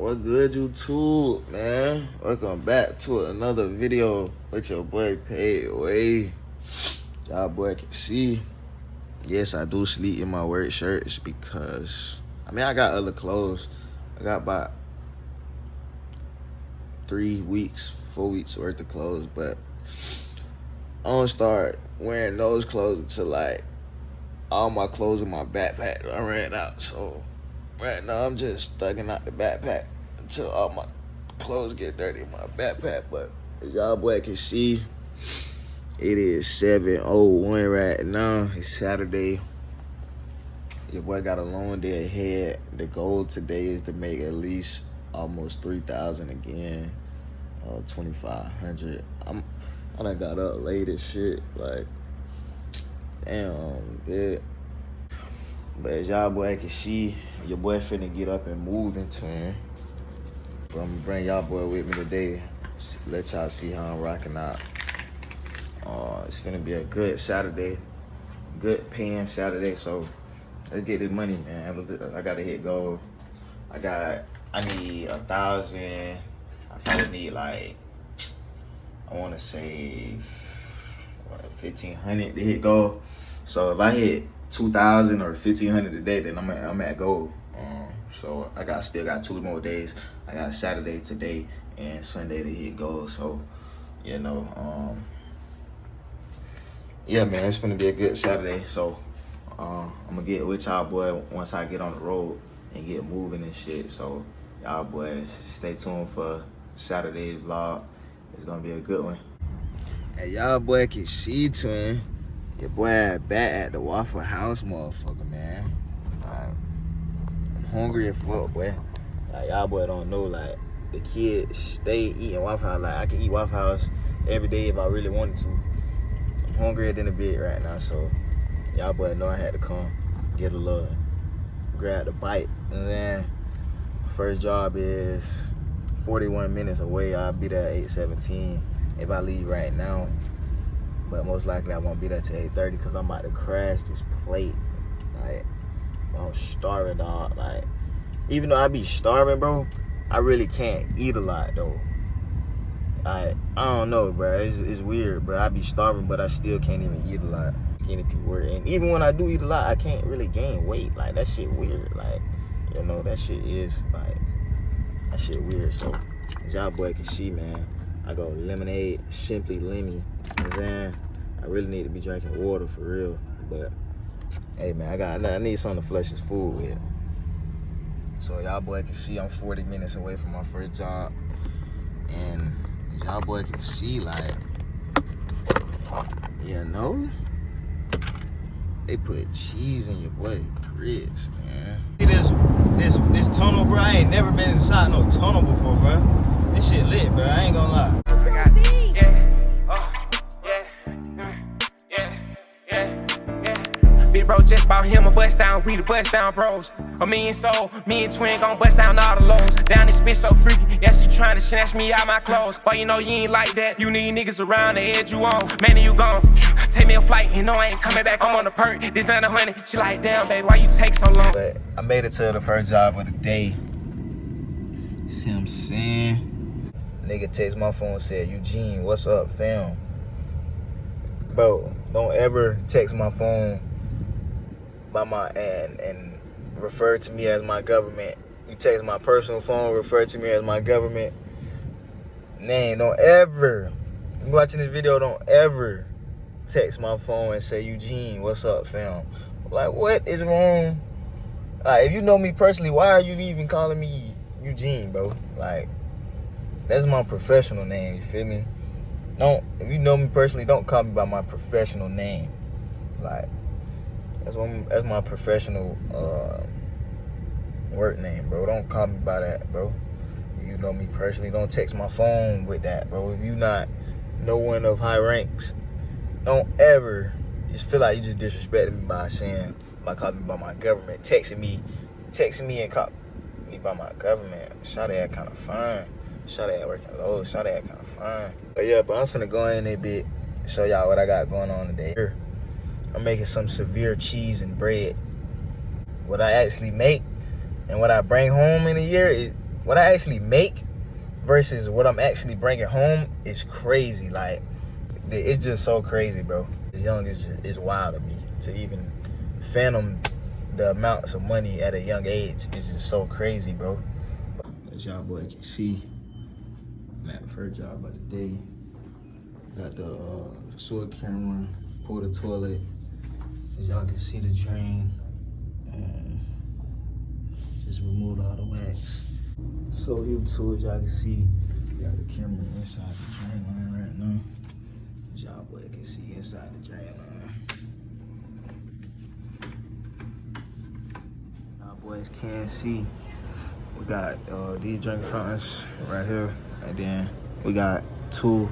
What good, YouTube, man? Welcome back to another video with your boy Payway. Y'all boy can see. Yes, I do sleep in my work shirts because I got other clothes. I got about 3 weeks, 4 weeks worth of clothes, but I don't start wearing those clothes until like all my clothes in my backpack I ran out. So right now I'm just thugging out the backpack until all my clothes get dirty in my backpack. But as y'all boy can see, it is 7:01 right now. It's Saturday. Your boy got a long day ahead. The goal today is to make at least almost 3,000 again, 2,500. I done got up late as shit. Like, damn, bitch. But as y'all boy can see, your boy finna get up and move into him. But I'm gonna bring y'all boy with me today. Let y'all see how I'm rocking out. It's finna be a good Saturday, good paying Saturday. So let's get this money, man. I gotta hit goal. I need 1,000. I probably need like, I wanna say 1,500 to hit goal. So if I hit 2,000 or 1,500 today, then I'm at goal. So I still got 2 more days. I got Saturday today and Sunday to hit goal. So you know, yeah, man, it's gonna be a good Saturday. So I'm gonna get with y'all boy once I get on the road and get moving and shit. So y'all boys stay tuned for Saturday's vlog. It's gonna be a good one. Hey, y'all boy can see, twin. Your boy back at the Waffle House, motherfucker, man. I'm hungry as fuck, boy. Like, y'all boy don't know, like, the kids stay eating Waffle House. Like, I can eat Waffle House every day if I really wanted to. I'm hungrier than a bit right now, so y'all boy know I had to come get a little, grab the bite. And then first job is 41 minutes away. I'll be there at 8:17 if I leave right now. But most likely I won't be there till 8:30 because I'm about to crash this plate. Like, I'm starving, dog. Like, even though I be starving, bro, I really can't eat a lot, though. I don't know, bro. It's weird, bro. I be starving, but I still can't even eat a lot. Skinny people work. And even when I do eat a lot, I can't really gain weight. Like, that shit weird. Like, you know, that shit is, like, that shit weird. So, as y'all boy can see, man, I go lemonade, simply lemmy. You know what I'm saying? I really need to be drinking water for real. But hey, man, I need something to flush this food with. So y'all boy can see I'm 40 minutes away from my first job. And y'all boy can see, like, you know, they put cheese in your boy grits, man. See this tunnel, bro. I ain't never been inside no tunnel before, bro. This shit lit, bro. I ain't gonna lie. Big bro just bought him a bust down, we the bust down bros. Me and Twin gon' bust down all the lows. Down this bitch so freaky, yeah, she tryna snatch me out my clothes. But you know you ain't like that, you need niggas around the edge you on. Man, you gon' take me a flight, you know I ain't coming back, I'm on the perk. This 900, she like, damn, baby, why you take so long? But I made it to the first job of the day. See what I'm saying? Nigga text my phone and said, Eugene, what's up, fam? Bro, don't ever text my phone by my and refer to me as my government. You text my personal phone, refer to me as my government name. Don't ever, you watching this video, don't ever text my phone and say, Eugene, what's up, fam? Like, what is wrong? Like, if you know me personally, why are you even calling me Eugene, bro? Like, that's my professional name, you feel me? If you know me personally, don't call me by my professional name. Like, that's my professional work name, bro. Don't call me by that, bro. If you know me personally, don't text my phone with that, bro. If you not no one of high ranks, don't ever just feel like you just disrespected me by calling me by my government. Texting me and call me by my government. Shawty that kind of fine. Shawty that working low. Shawty that kind of fine. But yeah, I'm finna go in a bit, show y'all what I got going on today. I'm making some severe cheese and bread. What I actually make and what I bring home in a year, what I actually make versus what I'm actually bringing home is crazy. Like, it's just so crazy, bro. Young is wild to me. To even fathom the amounts of money at a young age is just so crazy, bro. As y'all boy can see, I'm at the first job of the day. Got the sewer camera, pour the toilet. As y'all can see, the drain, and just removed all the wax. So here too, as y'all can see, got the camera inside the drain line right now. As y'all boy can see inside the drain line. Y'all boys can see, we got these drinking fountains right here, and then we got 2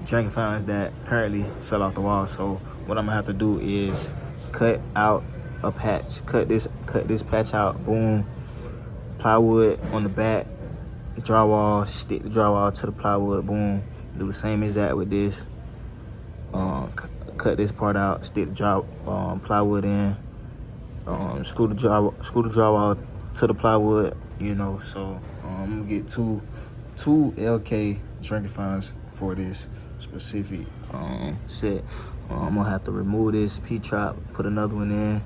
drinking fountains that currently fell off the wall. So what I'm gonna have to do is cut out a patch, cut this patch out, boom, plywood on the back, drywall, stick the drywall to the plywood, boom, do the same exact with this. Cut this part out, stick the plywood in, screw the drywall to the plywood, you know. So I'm gonna get two LK drinking fountains for this specific set. I'm gonna have to remove this P-trap, put another one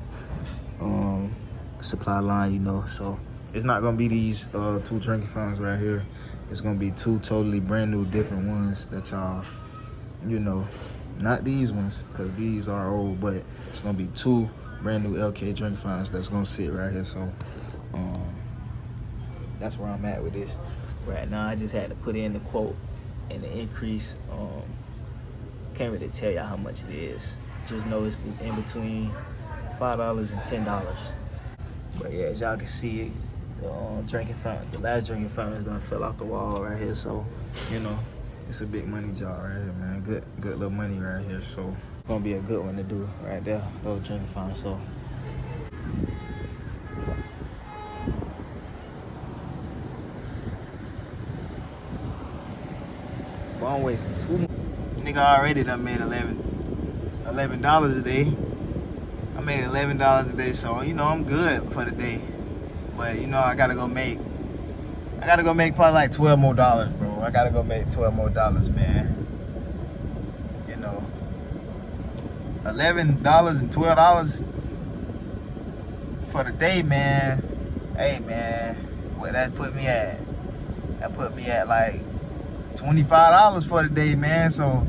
in, supply line, you know. So it's not gonna be these 2 drinking fountains right here. It's gonna be 2 totally brand new different ones that y'all, you know, not these ones, because these are old, but it's gonna be 2 brand new LK drinking fountains that's gonna sit right here. So that's where I'm at with this right now. I just had to put in the quote and the increase. Can't really tell y'all how much it is. Just know it's in between $5 and $10. But yeah, as y'all can see, the drinking fountain, the last drinking fountain is done fell off the wall right here. So, you know, it's a big money job right here, man. Good little money right here. So it's gonna be a good one to do right there, those drinking fountains. So but I'm wasting too much. Nigga already done made $11 a day. I made $11 a day, so you know I'm good for the day. But you know I gotta go make probably like $12 more, bro. I gotta go make $12 more, man. You know, $11 and $12 for the day, man. Hey, man, what that put me at? That put me at like $25 for the day, man. So,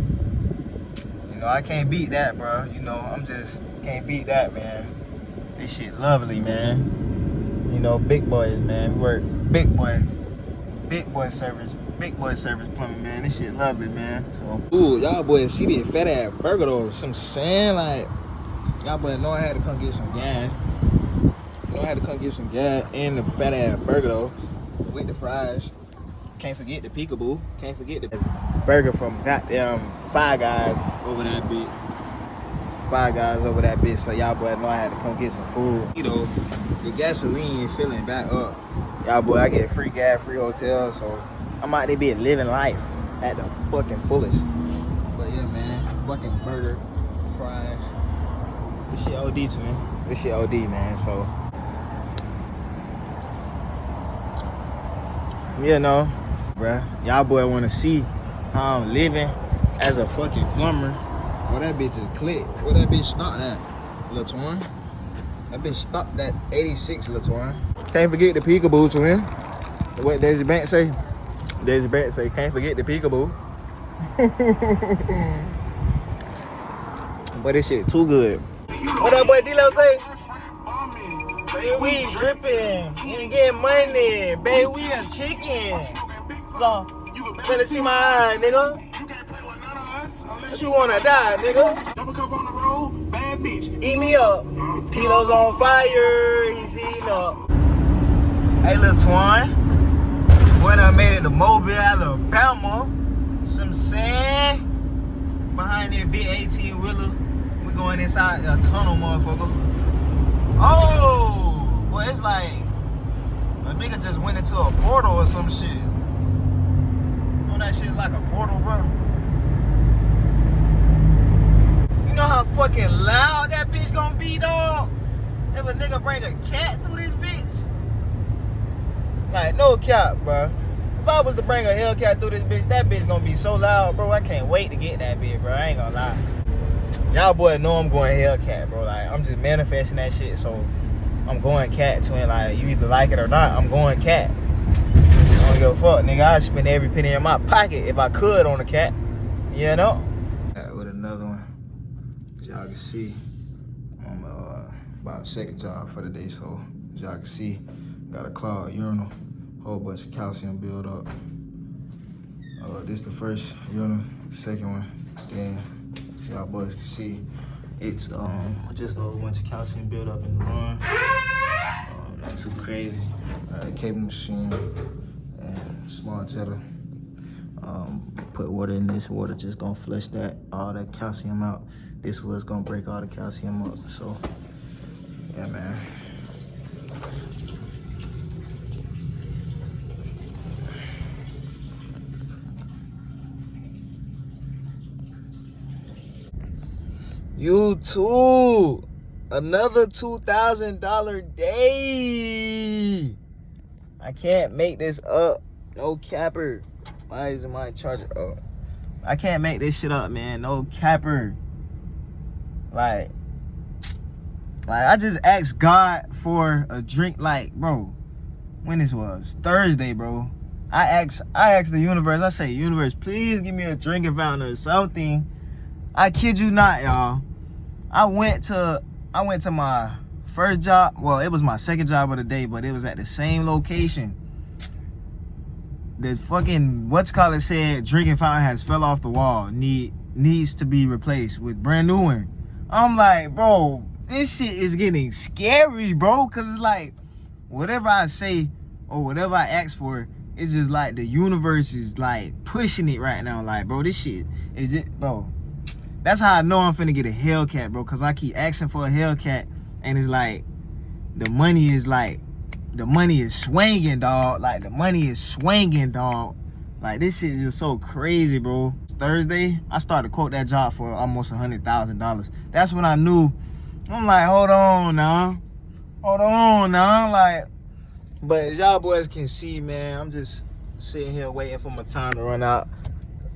you know, I can't beat that, bro. You know, I'm just can't beat that, man. This shit lovely, man. You know, big boys, man. We work big boy service plumbing, man. This shit lovely, man. So, ooh, y'all boys see that fat ass burger though. Some saying, like, y'all boys know I had to come get some gas. And the fat ass burger though, with the fries. Can't forget the peekaboo. Can't forget the burger from goddamn Five Guys over that bitch. So y'all boy know I had to come get some food. You know, the gasoline filling back up. Y'all boy, I get free gas, free hotel, so I'm out there be living life at the fucking fullest. But yeah, man, fucking burger, fries. This shit OD to me. This shit OD, man. So, you know, bruh, y'all boy wanna see how I'm living as a fucking plumber. Oh, that bitch is click. What that bitch stopped at, Latoine? That bitch stopped at 86, Latoine. Can't forget the peekaboo, twin. What Daisy Bank say? Daisy Bank say, can't forget the peekaboo. But this shit too good. What that boy D-Lo say? Baby, we dripping. We ain't getting money. Baby, we a chicken. So, better see my eye, nigga. What you wanna die, nigga? Double cup on the road, bad bitch. Eat me up. Kilo's on fire, he's eating up. Hey, Lil Twine. Boy done made it to Mobile, Alabama. Some sand behind that big 18-wheeler. We going inside a tunnel, motherfucker. Oh, boy, it's like a nigga just went into a portal or some shit. You know that shit like a portal, bro? You know how fucking loud that bitch gonna be, dog? If a nigga bring a cat through this bitch, Like, no cap, bro. If I was to bring a Hellcat through this bitch, that bitch gonna be so loud, bro. I can't wait to get that bitch, bro. I ain't gonna lie. Y'all boy know I'm going Hellcat, bro. Like, I'm just manifesting that shit, so I'm going cat, twin. Like, you either like it or not, I'm going cat. I don't give a fuck, nigga. I'd spend every penny in my pocket if I could on a cat. You know? With another one. As y'all can see, I'm about second job for the day, so as y'all can see, got a clogged urinal, whole bunch of calcium build up. This the first urinal, second one. Then, as y'all boys can see, it's just a whole bunch of calcium build up in the run. Not too crazy. Cable machine and small tether. Put water in this. Water just gonna flush all that calcium out. This was gonna break all the calcium up. So, yeah, man. YouTube, another $2,000 day. I can't make this up. No capper. Why isn't my charger up? I can't make this shit up, man. No capper. Like I just asked God for a drink. Like, bro, when this was Thursday, bro. I asked the universe. I say, universe, please give me a drinking fountain or something. I kid you not, y'all. I went to my first job. Well, it was my second job of the day, but it was at the same location. The fucking what's-called said drinking fountain has fell off the wall. Needs to be replaced with brand new one. I'm like, bro, this shit is getting scary, bro. Cause it's like, whatever I say or whatever I ask for, it's just like the universe is like pushing it right now. Like, bro, this shit is it, bro. That's how I know I'm finna get a Hellcat, bro. Cause I keep asking for a Hellcat, and it's like the money is swinging, dog. Like, the money is swinging, dog. Like, this shit is so crazy, bro. Thursday, I started to quote that job for almost $100,000. That's when I knew. I'm like, hold on now. Like, but as y'all boys can see, man, I'm just sitting here waiting for my time to run out.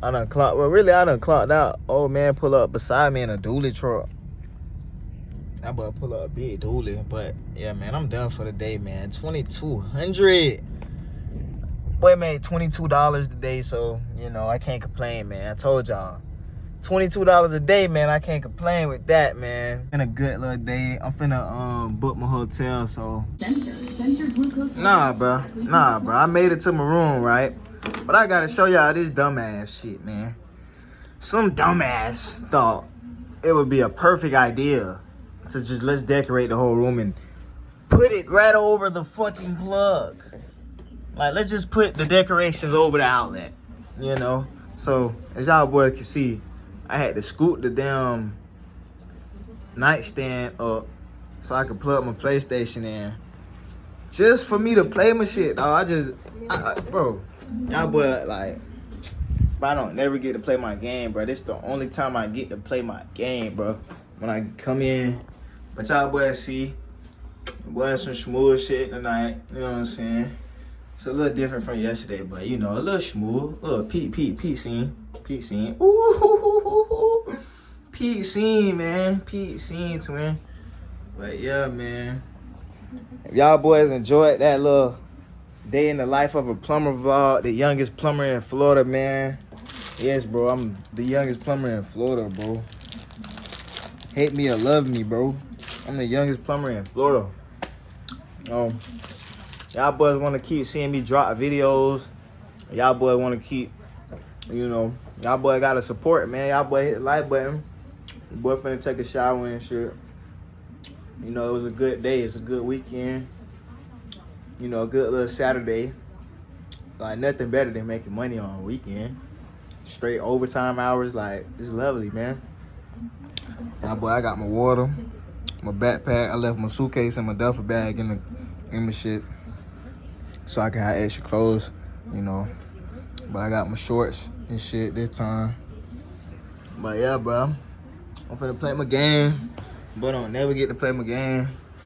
I done clocked out. Old man pull up beside me in a dually truck. I better pull up a big dually. But yeah, man, I'm done for the day, man. $2,200. Boy made $22 today, so you know I can't complain, man. I told y'all, $22 a day, man. I can't complain with that, man. Been a good little day. I'm finna book my hotel, so. Nah, bro. I made it to my room, right? But I gotta show y'all this dumbass shit, man. Some dumbass thought it would be a perfect idea to just let's decorate the whole room and put it right over the fucking plug. Like, let's just put the decorations over the outlet, you know? So, as y'all boys can see, I had to scoot the damn nightstand up so I could plug my PlayStation in. Just for me to play my shit, dog. Bro, y'all boy, like, I don't never get to play my game, bro. This the only time I get to play my game, bro. When I come in. But y'all boys see, boy, some smooth shit tonight. You know what I'm saying? It's a little different from yesterday, but you know, a little smooth. A little Pete scene. Ooh, Pete scene, man. Pete scene, twin. But yeah, man. If y'all boys enjoyed that little day in the life of a plumber vlog, the youngest plumber in Florida, man. Yes, bro, I'm the youngest plumber in Florida, bro. Hate me or love me, bro. I'm the youngest plumber in Florida. Y'all boys want to keep seeing me drop videos. Y'all boys want to keep, you know, y'all boy got to support, man. Y'all boy hit the like button. Boy finna take a shower and shit. You know, it was a good day. It's a good weekend. You know, a good little Saturday. Like, nothing better than making money on a weekend. Straight overtime hours, like, it's lovely, man. Y'all boy, I got my water, my backpack. I left my suitcase and my duffel bag in my shit, so I can have extra clothes, you know. But I got my shorts and shit this time. But yeah, bro, I'm finna play my game, but I don't never get to play my game.